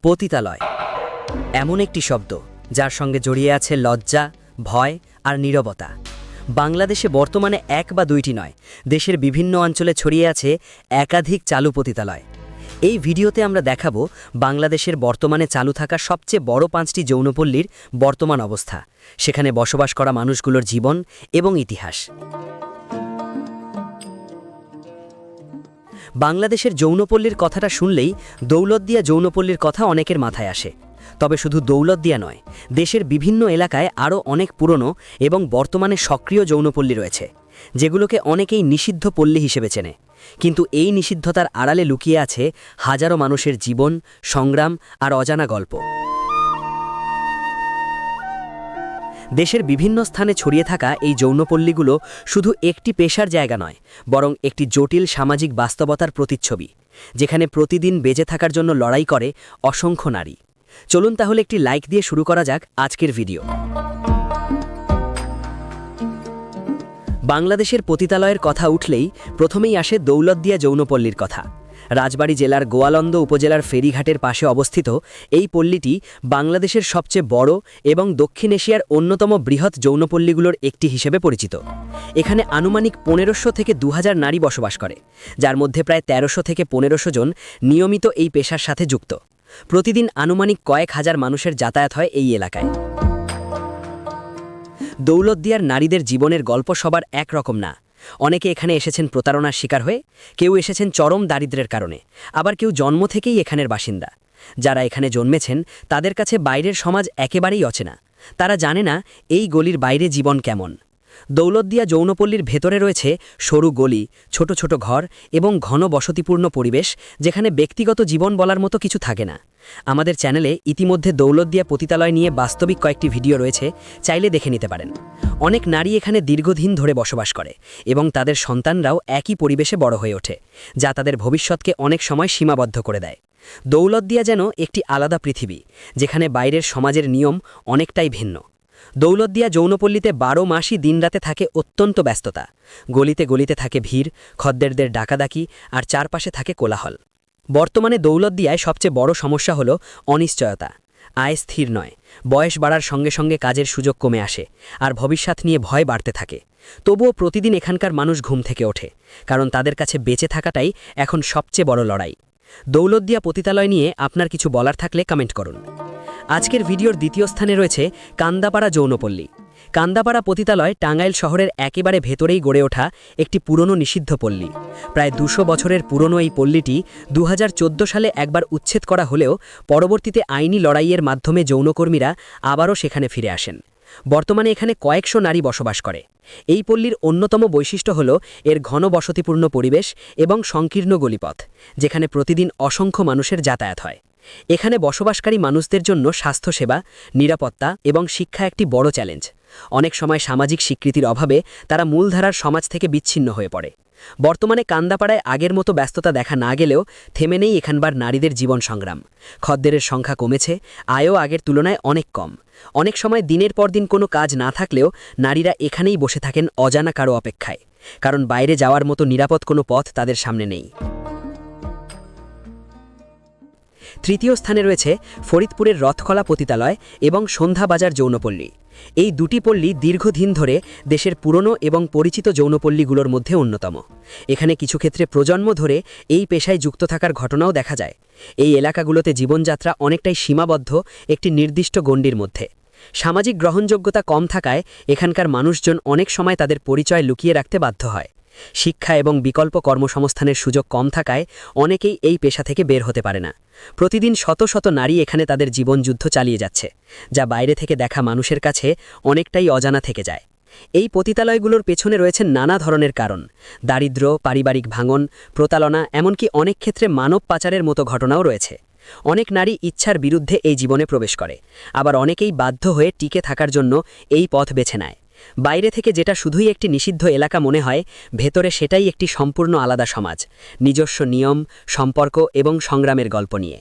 পতিতালয় এমন একটি শব্দ যার সঙ্গে জড়িয়ে আছে লজ্জা, ভয় আর নীরবতা। বাংলাদেশে বর্তমানে এক বা দুইটি নয়, দেশের বিভিন্ন অঞ্চলে ছড়িয়ে আছে একাধিক চালু পতিতালয়। এই ভিডিওতে আমরা দেখাবো বাংলাদেশের বর্তমানে চালু থাকা সবচেয়ে বড় 5টি যৌনপল্লীর বর্তমান অবস্থা, সেখানে বসবাস করা মানুষগুলোর জীবন এবং ইতিহাস। বাংলাদেশের যৌনপল্লীর কথাটা শুনলেই দৌলতদিয়া যৌনপল্লীর কথা অনেকের মাথায় আসে। তবে শুধু দৌলতদিয়া নয়, দেশের বিভিন্ন এলাকায় আরও অনেক পুরনো এবং বর্তমানে সক্রিয় যৌনপল্লী রয়েছে, যেগুলোকে অনেকেই নিষিদ্ধ পল্লী হিসেবে চেনে। কিন্তু এই নিষিদ্ধতার আড়ালে লুকিয়ে আছে হাজারো মানুষের জীবন, সংগ্রাম আর অজানা গল্প। দেশের বিভিন্ন স্থানে ছড়িয়ে থাকা এই যৌনপল্লীগুলো শুধু একটি পেশার জায়গা নয়, বরং একটি জটিল সামাজিক বাস্তবতার প্রতিচ্ছবি, যেখানে প্রতিদিন বেঁচে থাকার জন্য লড়াই করে অসংখ্য নারী। চলুন তাহলে একটি লাইক দিয়ে শুরু করা যাক আজকের ভিডিও। বাংলাদেশের পতিতালয়ের কথা উঠলেই প্রথমেই আসে দৌলতদিয়া যৌনপল্লীর কথা। রাজবাড়ী জেলার গোয়ালন্দ উপজেলার ফেরিঘাটের পাশে অবস্থিত এই পল্লীটি বাংলাদেশের সবচেয়ে বড় এবং দক্ষিণ এশিয়ার অন্যতম বৃহৎ যৌনপল্লীগুলোর একটি হিসেবে পরিচিত। এখানে আনুমানিক 1500 থেকে 2000 নারী বসবাস করে, যার মধ্যে প্রায় 1300 থেকে 1500 জন নিয়মিত এই পেশার সাথে যুক্ত। প্রতিদিন আনুমানিক কয়েক হাজার মানুষের যাতায়াত হয় এই এলাকায়। দৌলতদিয়ার নারীদের জীবনের গল্প সবার একরকম না। অনেকে এখানে এসেছেন প্রতারণার শিকার হয়ে, কেউ এসেছেন চরম দারিদ্র্যের কারণে, আবার কেউ জন্ম থেকেই এখানের বাসিন্দা। যারা এখানে জন্মেছেন তাদের কাছে বাইরের সমাজ একেবারেই অচেনা। তারা জানে না এই গলির বাইরে জীবন কেমন। দৌলতদিয়া যৌনপল্লীর ভেতরে রয়েছে সরু গলি, ছোট ছোট ঘর এবং ঘন বসতিপূর্ণ পরিবেশ, যেখানে ব্যক্তিগত জীবন বলার মতো কিছু থাকে না। আমাদের চ্যানেলে ইতিমধ্যে দৌলতদিয়া পতিতালয় নিয়ে বাস্তবিক কয়েকটি ভিডিও রয়েছে, চাইলে দেখে নিতে পারেন। অনেক নারী এখানে দীর্ঘদিন ধরে বসবাস করে এবং তাদের সন্তানরাও একই পরিবেশে বড় হয়ে ওঠে, যা তাদের ভবিষ্যৎকে অনেক সময় সীমাবদ্ধ করে দেয়। দৌলতদিয়া যেন একটি আলাদা পৃথিবী, যেখানে বাইরের সমাজের নিয়ম অনেকটাই ভিন্ন। দৌলতদিয়া যৌনপল্লীতে 12 মাসই দিনরাতে থাকে অত্যন্ত ব্যস্ততা। গলিতে গলিতে থাকে ভিড়, খদ্দেরদের ডাকাডাকি আর চারপাশে থাকে কোলাহল। বর্তমানে দৌলতদিয়ায় সবচেয়ে বড় সমস্যা হল অনিশ্চয়তা। আয় স্থির নয়, বয়স বাড়ার সঙ্গে সঙ্গে কাজের সুযোগ কমে আসে, আর ভবিষ্যৎ নিয়ে ভয় বাড়তে থাকে। তবুও প্রতিদিন এখানকার মানুষ ঘুম থেকে ওঠে, কারণ তাদের কাছে বেঁচে থাকাটাই এখন সবচেয়ে বড় লড়াই। দৌলতদিয়া পতিতালয় নিয়ে আপনার কিছু বলার থাকলে কমেন্ট করুন। আজকের ভিডিওর দ্বিতীয় স্থানে রয়েছে কান্দাপাড়া যৌনপল্লী। কান্দাপাড়া পতিতালয় টাঙ্গাইল শহরের একেবারে ভেতরেই গড়ে ওঠা একটি পুরনো নিষিদ্ধ পল্লী। প্রায় 200 বছরের পুরনো এই পল্লীটি 2014 সালে একবার উচ্ছেদ করা হলেও পরবর্তীতে আইনি লড়াইয়ের মাধ্যমে যৌনকর্মীরা আবারও সেখানে ফিরে আসেন। বর্তমানে এখানে কয়েকশো নারী বসবাস করে। এই পল্লীর অন্যতম বৈশিষ্ট্য হল এর ঘন বসতিপূর্ণ পরিবেশ এবং সংকীর্ণ গলিপথ, যেখানে প্রতিদিন অসংখ্য মানুষের যাতায়াত হয়। এখানে বসবাসকারী মানুষদের জন্য স্বাস্থ্যসেবা, নিরাপত্তা এবং শিক্ষা একটি বড় চ্যালেঞ্জ। অনেক সময় সামাজিক স্বীকৃতির অভাবে তারা মূলধারার সমাজ থেকে বিচ্ছিন্ন হয়ে পড়ে। বর্তমানে কান্দাপাড়ায় আগের মতো ব্যস্ততা দেখা না গেলেও থেমে নেই এখানকার নারীদের জীবন সংগ্রাম। খদ্দেরের সংখ্যা কমেছে, আয়ও আগের তুলনায় অনেক কম। অনেক সময় দিনের পর দিন কোনো কাজ না থাকলেও নারীরা এখানেই বসে থাকেন অজানা কারো অপেক্ষায়, কারণ বাইরে যাওয়ার মতো নিরাপদ কোনো পথ তাদের সামনে নেই। তৃতীয় স্থানে রয়েছে ফরিদপুরের রথখলা পতিতালয় এবং সন্ধ্যাবাজার যৌনপল্লী। এই দুটি পল্লী দীর্ঘদিন ধরে দেশের পুরনো এবং পরিচিত যৌনপল্লীগুলোর মধ্যে অন্যতম। এখানে কিছু ক্ষেত্রে প্রজন্ম ধরে এই পেশায় যুক্ত থাকার ঘটনাও দেখা যায়। এই এলাকাগুলোতে জীবনযাত্রা অনেকটাই সীমাবদ্ধ একটি নির্দিষ্ট গণ্ডির মধ্যে। সামাজিক গ্রহণযোগ্যতা কম থাকায় এখানকার মানুষজন অনেক সময় তাদের পরিচয় লুকিয়ে রাখতে বাধ্য হয়। শিক্ষা এবং বিকল্প কর্মসংস্থানের সুযোগ কম থাকায় অনেকেই এই পেশা থেকে বের হতে পারে না। প্রতিদিন শত শত নারী এখানে তাদের জীবনযুদ্ধ চালিয়ে যাচ্ছে, যা বাইরে থেকে দেখা মানুষের কাছে অনেকটাই অজানা থেকে যায়। এই পতিতালয়গুলোর পেছনে রয়েছে নানা ধরনের কারণ: দারিদ্র্য, পারিবারিক ভাঙন, প্রতারণা, এমনকি অনেক ক্ষেত্রে মানব পাচারের মতো ঘটনাও রয়েছে। অনেক নারী ইচ্ছার বিরুদ্ধে এই জীবনে প্রবেশ করে, আবার অনেকেই বাধ্য হয়ে টিকে থাকার জন্য এই পথ বেছে নেয়। বাইরে থেকে যেটা শুধুই একটি নিষিদ্ধ এলাকা মনে হয়, ভেতরে সেটাই একটি সম্পূর্ণ আলাদা সমাজ, নিজস্ব নিয়ম, সম্পর্ক এবং সংগ্রামের গল্প নিয়ে।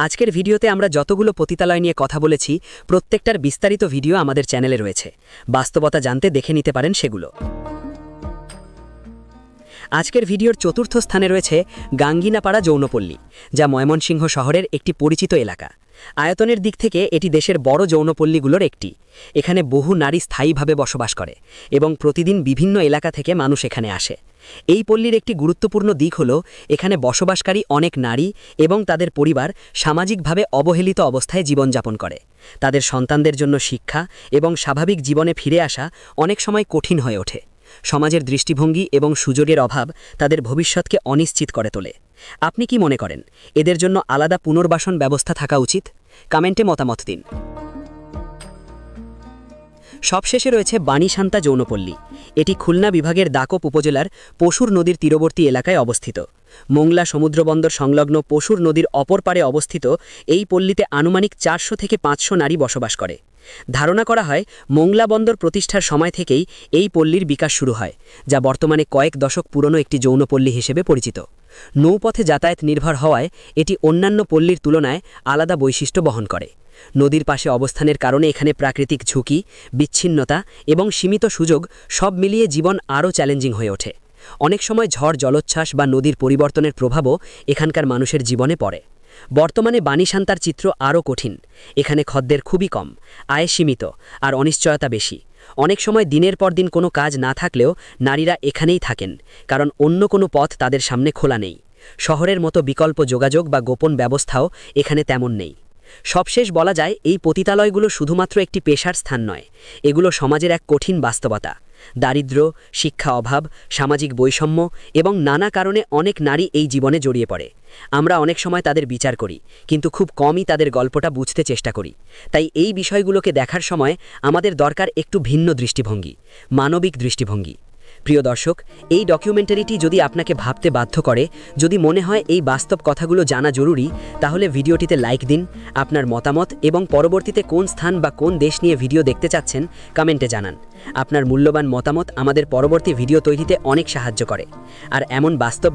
আজকের ভিডিওতে আমরা যতগুলো পতিতালয় নিয়ে কথা বলেছি, প্রত্যেকটার বিস্তারিত ভিডিও আমাদের চ্যানেলে রয়েছে। বাস্তবতা জানতে দেখে নিতে পারেন সেগুলো। আজকের ভিডিওর চতুর্থ স্থানে রয়েছে গাঙ্গিনাপাড়া যৌনপল্লী, যা ময়মনসিংহ শহরের একটি পরিচিত এলাকা। আয়তনের দিক থেকে এটি দেশের বড় যৌনপল্লীগুলোর একটি। এখানে বহু নারী স্থায়ীভাবে বসবাস করে এবং প্রতিদিন বিভিন্ন এলাকা থেকে মানুষ এখানে আসে। এই পল্লীর একটি গুরুত্বপূর্ণ দিক হল এখানে বসবাসকারী অনেক নারী এবং তাদের পরিবার সামাজিকভাবে অবহেলিত অবস্থায় জীবনযাপন করে। তাদের সন্তানদের জন্য শিক্ষা এবং স্বাভাবিক জীবনে ফিরে আসা অনেক সময় কঠিন হয়ে ওঠে। সমাজের দৃষ্টিভঙ্গি এবং সুযোগের অভাব তাদের ভবিষ্যৎকে অনিশ্চিত করে তোলে। আপনি কি মনে করেন এদের জন্য আলাদা পুনর্বাসন ব্যবস্থা থাকা উচিত? কমেন্টে মতামত দিন। সবশেষে রয়েছে বাণীশান্তা যৌনপল্লী। এটি খুলনা বিভাগের দাকপ উপজেলার পশুর নদীর তীরবর্তী এলাকায় অবস্থিত। মোংলা সমুদ্রবন্দর সংলগ্ন পশুর নদীর অপর পারে অবস্থিত এই পল্লীতে আনুমানিক 400 থেকে 500 নারী বসবাস করে। ধারণা করা হয় মোংলা বন্দর প্রতিষ্ঠার সময় থেকেই এই পল্লীর বিকাশ শুরু হয়, যা বর্তমানে কয়েক দশক পুরনো একটি যৌনপল্লী হিসেবে পরিচিত। নৌপথে যাতায়াত নির্ভর হওয়ায় এটি অন্যান্য পল্লীর তুলনায় আলাদা বৈশিষ্ট্য বহন করে। নদীর পাশে অবস্থানের কারণে এখানে প্রাকৃতিক ঝুঁকি, বিচ্ছিন্নতা এবং সীমিত সুযোগ সব মিলিয়ে জীবন আরও চ্যালেঞ্জিং হয়ে ওঠে। অনেক সময় ঝড়, জলোচ্ছ্বাস বা নদীর পরিবর্তনের প্রভাবও এখানকার মানুষের জীবনে পড়ে। বর্তমানে বাণীশান্তার চিত্র আরও কঠিন। এখানে খদ্দের খুবই কম, আয় সীমিত আর অনিশ্চয়তা বেশি। অনেক সময় দিনের পর দিন কোনো কাজ না থাকলেও নারীরা এখানেই থাকেন, কারণ অন্য কোনো পথ তাদের সামনে খোলা নেই। শহরের মতো বিকল্প যোগাযোগ বা গোপন ব্যবস্থাও এখানে তেমন নেই। সবশেষ বলা যায়, এই পতিতালয়গুলো শুধুমাত্র একটি পেশার স্থান নয়, এগুলো সমাজের এক কঠিন বাস্তবতা। দারিদ্র্য, শিক্ষা অভাব, সামাজিক বৈষম্য এবং নানা কারণে অনেক নারী এই জীবনে জড়িয়ে পড়ে। আমরা অনেক সময় তাদের বিচার করি, কিন্তু খুব কমই তাদের গল্পটা বুঝতে চেষ্টা করি। তাই এই বিষয়গুলোকে দেখার সময় আমাদের দরকার একটু ভিন্ন দৃষ্টিভঙ্গি, মানবিক দৃষ্টিভঙ্গি। প্রিয় দর্শক, এই ডকুমেন্টারিটি যদি আপনাকে ভাবতে বাধ্য করে, যদি মনে হয় এই বাস্তব কথাগুলো জানা জরুরি, তাহলে ভিডিওটিতে লাইক দিন। আপনার মতামত এবং পরবর্তীতে কোন স্থান বা কোন দেশ নিয়ে ভিডিও দেখতে চাচ্ছেন কমেন্টে জানান। আপনার মূল্যবান মতামত আমাদের পরবর্তী ভিডিও তৈরিতে অনেক সাহায্য করে। আর এমন বাস্তব